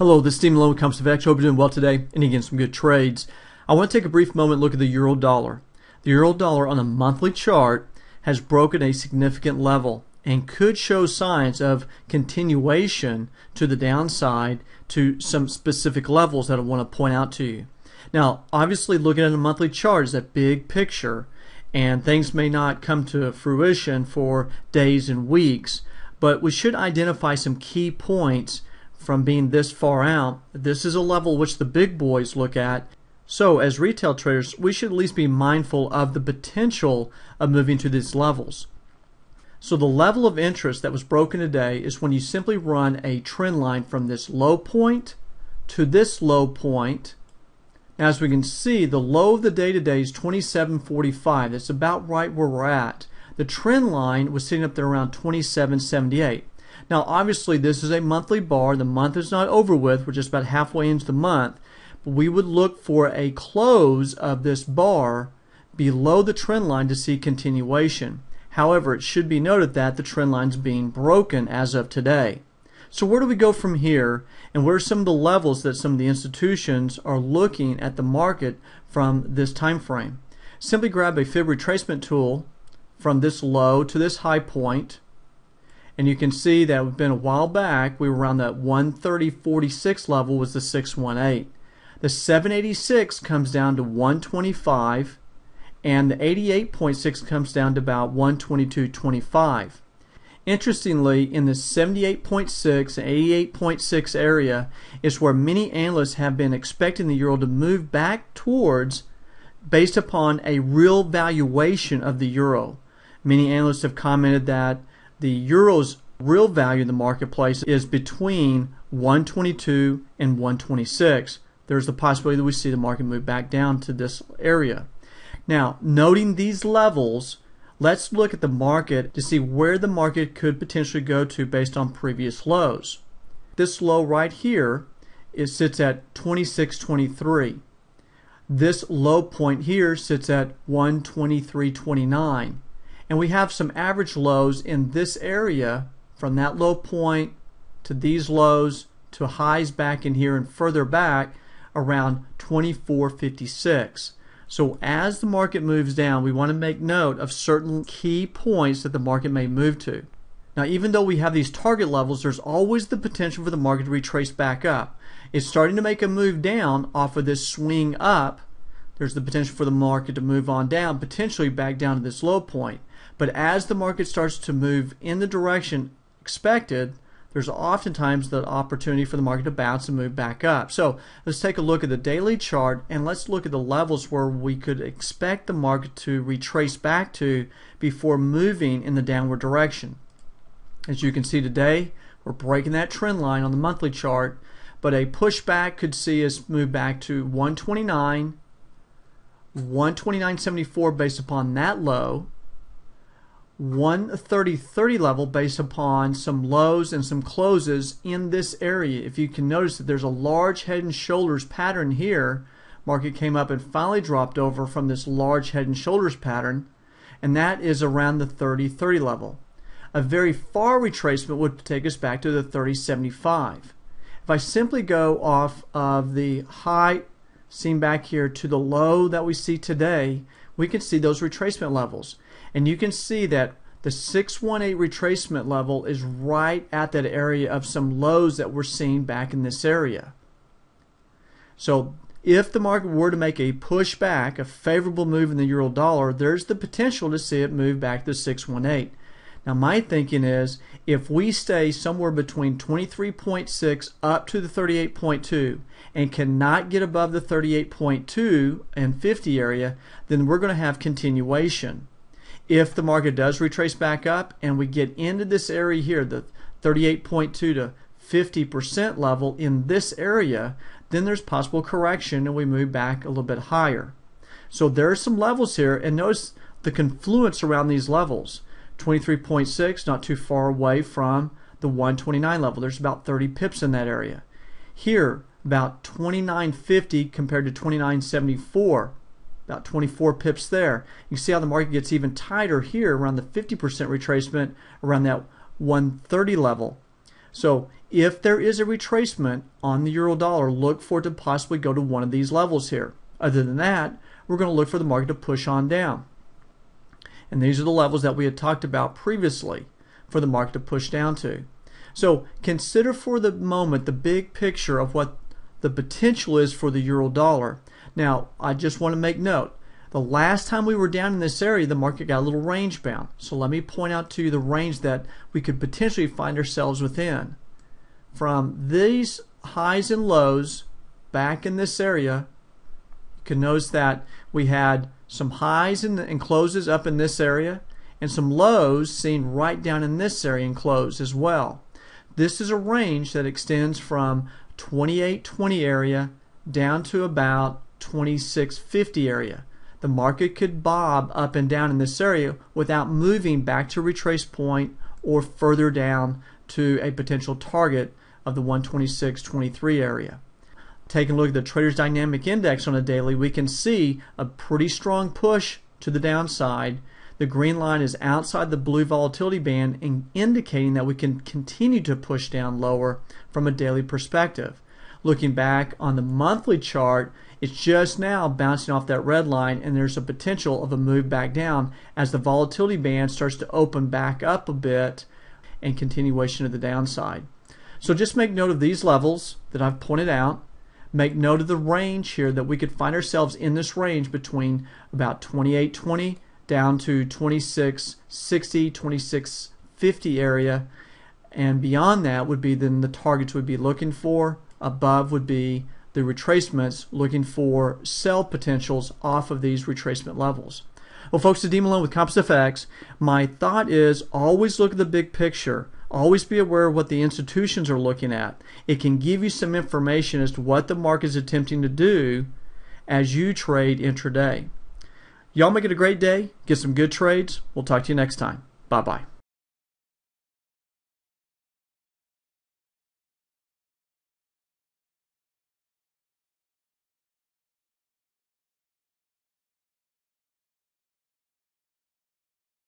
Hello, this is Steve Malone with Compass of X. Hope you're doing well today and again some good trades. I want to take a brief moment and look at the euro dollar. The euro dollar on a monthly chart has broken a significant level and could show signs of continuation to the downside to some specific levels that I want to point out to you. Now, obviously looking at a monthly chart is that big picture, and things may not come to fruition for days and weeks, but we should identify some key points from being this far out. This is a level which the big boys look at. So as retail traders, we should at least be mindful of the potential of moving to these levels. So the level of interest that was broken today is when you simply run a trend line from this low point to this low point. Now, as we can see, the low of the day today is 27.45. That's about right where we're at. The trend line was sitting up there around 27.78. Now, obviously, this is a monthly bar. The month is not over with. We're just about halfway into the month. But we would look for a close of this bar below the trend line to see continuation. However, it should be noted that the trend line is being broken as of today. So where do we go from here, and where are some of the levels that some of the institutions are looking at the market from this time frame? Simply grab a fib retracement tool from this low to this high point, and you can see that we've been a while back. We were around that 130.46 level was the 618. The 786 comes down to 125, and the 88.6 comes down to about 122.25. Interestingly, in the 78.6 and 88.6 area is where many analysts have been expecting the euro to move back towards based upon a real valuation of the euro. Many analysts have commented that the euro's real value in the marketplace is between 122 and 126. There's the possibility that we see the market move back down to this area. Now, noting these levels, let's look at the market to see where the market could potentially go to based on previous lows. This low right here sits at 26.23. This low point here sits at 123.29. And we have some average lows in this area from that low point to these lows to highs back in here and further back around 24.56. So as the market moves down, we want to make note of certain key points that the market may move to. Now, even though we have these target levels, there's always the potential for the market to retrace back up. It's starting to make a move down off of this swing up. There's the potential for the market to move on down, potentially back down to this low point. But as the market starts to move in the direction expected, there's oftentimes the opportunity for the market to bounce and move back up. So let's take a look at the daily chart, and let's look at the levels where we could expect the market to retrace back to before moving in the downward direction. As you can see today, we're breaking that trend line on the monthly chart, but a pushback could see us move back to 129, 129.74 based upon that low, 130.30 level based upon some lows and some closes in this area. If you can notice that there's a large head and shoulders pattern here, market came up and finally dropped over from this large head and shoulders pattern, and that is around the 30.30 level. A very far retracement would take us back to the 30.75. If I simply go off of the high seen back here to the low that we see today, we can see those retracement levels. And you can see that the 618 retracement level is right at that area of some lows that we're seeing back in this area. So if the market were to make a push back, a favorable move in the euro dollar, there's the potential to see it move back to 618. Now my thinking is if we stay somewhere between 23.6 up to the 38.2 and cannot get above the 38.2 and 50 area, then we're going to have continuation. If the market does retrace back up and we get into this area here, the 38.2 to 50% level in this area, then there's possible correction and we move back a little bit higher. So there are some levels here, and notice the confluence around these levels. 23.6, not too far away from the 129 level. There's about 30 pips in that area. Here, about 29.50 compared to 29.74. About 24 pips there. You see how the market gets even tighter here around the 50% retracement around that 130 level. So if there is a retracement on the euro dollar, look for it to possibly go to one of these levels here. Other than that, we're going to look for the market to push on down. And these are the levels that we had talked about previously for the market to push down to. So consider for the moment the big picture of what the potential is for the euro dollar. Now, I just want to make note. The last time we were down in this area, the market got a little range bound. So let me point out to you the range that we could potentially find ourselves within. From these highs and lows back in this area, you can notice that we had some highs and closes up in this area and some lows seen right down in this area and closed as well. This is a range that extends from 2820 area down to about 2650 area. The market could bob up and down in this area without moving back to retrace point or further down to a potential target of the 126.23 area. Taking a look at the Traders Dynamic Index on a daily, we can see a pretty strong push to the downside. The green line is outside the blue volatility band, indicating that we can continue to push down lower from a daily perspective. Looking back on the monthly chart, it's just now bouncing off that red line, and there's a potential of a move back down as the volatility band starts to open back up a bit and continuation of the downside. So just make note of these levels that I've pointed out. Make note of the range here that we could find ourselves in this range between about 2820 down to 2660, 2650 area, and beyond that would be then the targets we'd be looking for. Above would be the retracements, looking for sell potentials off of these retracement levels. Well, folks, it's D Malone with Compass FX. My thought is always look at the big picture. Always be aware of what the institutions are looking at. It can give you some information as to what the market is attempting to do as you trade intraday. Y'all make it a great day. Get some good trades. We'll talk to you next time. Bye-bye.